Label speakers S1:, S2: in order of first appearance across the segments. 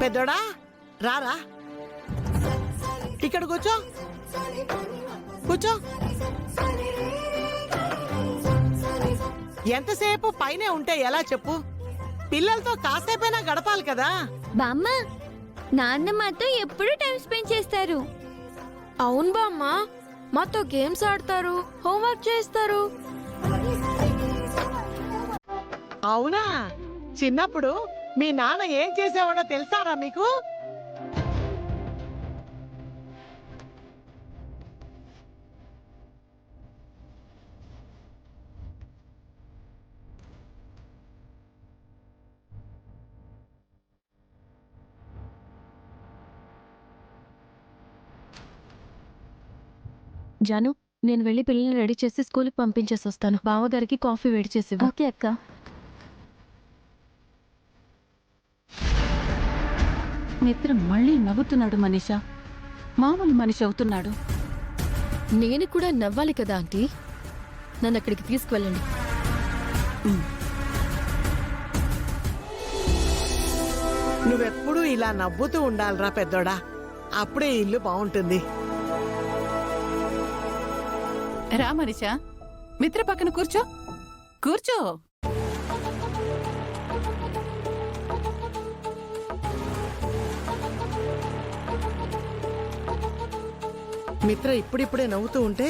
S1: పెద్దోడా రారా, ఇక్కడ కూర్చో కూర్చో. ఎంతసేపు పైనే ఉంటే ఎలా చెప్పు? పిల్లలతో కాసేపైనా గడపాలి కదా.
S2: బామ్మ, నాన్న మాతో ఎప్పుడు టైం స్పెండ్ చేస్తారు.
S3: అవును బామ్మ, మాతో గేమ్స్ ఆడతారు, హోంవర్క్ చేస్తారు.
S1: అవునా? చిన్నప్పుడు మీ నాన్న ఏం చేసేవాడో తెలుసారా మీకు?
S4: జాను, నేను వెళ్ళి పిల్లల్ని రెడీ చేసి స్కూల్కి పంపించేసి వస్తాను. బావగారికి కాఫీ వేడి చేసి.
S2: ఓకే అక్క.
S5: మిత్ర మళ్ళీ నవ్వుతున్నాడు. మనీషా మామూలు మనిషి అవుతున్నాడు.
S3: నేను కూడా నవ్వాలి కదా ఆంటీ. నన్ను అక్కడికి తీసుకువెళ్ళండి.
S1: నువ్వెప్పుడూ ఇలా నవ్వుతూ ఉండాలిరా పెద్దోడా, అప్పుడే ఇల్లు బాగుంటుంది.
S5: రా మనీషా, మిత్ర పక్కన కూర్చో కూర్చో.
S1: మిత్ర ఇప్పుడిప్పుడే నవ్వుతూ ఉంటే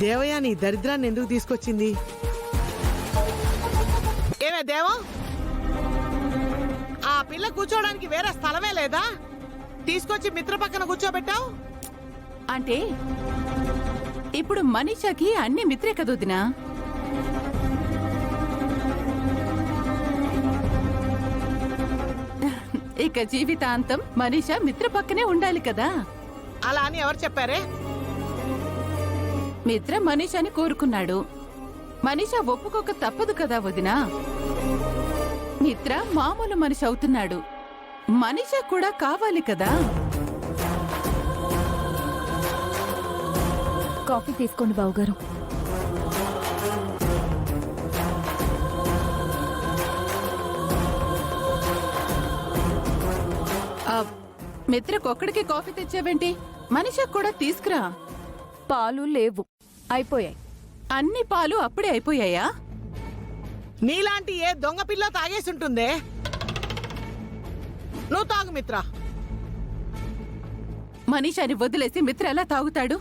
S1: దేవయ్య నీ దరిద్రాన్ని ఎందుకు తీసుకొచ్చింది? ఏమే దేవం, ఆ పిల్ల కూర్చోడానికి వేరే స్థలమే లేదా? తీసుకొచ్చి మిత్ర పక్కన కూర్చోబెట్టావు.
S5: అంటే ఇప్పుడు మనీషాకి అన్ని మిత్రే కదొదినా. ఇక జీవితాంతం మనీషా మిత్ర పక్కనే ఉండాలి కదా.
S1: అలా అని ఎవరు చెప్పారే?
S5: మిత్ర మనీషాని కోరుకున్నాడు. మనీషా ఒప్పుకోక తప్పదు కదా వదినా. మిత్ర మామూలు మనిషి అవుతున్నాడు. మనీషా కూడా కావాలి కదా.
S2: కాఫీ తీసుకోండి బావగారు.
S5: మిత్రకొక్కడికి కాఫీ తెచ్చావేంటి? మనీషా కూడా తీసుకురా.
S3: పాలు లేవు, అయిపోయాయి.
S5: అన్ని పాలు అప్పుడే అయిపోయాయా?
S1: నీలాంటి ఏ దొంగ పిల్ల తాగేసి ఉంటుందే. నువ్వు తాగు మిత్ర.
S5: మనీషాని వదిలేసి మిత్ర ఎలా తాగుతాడు?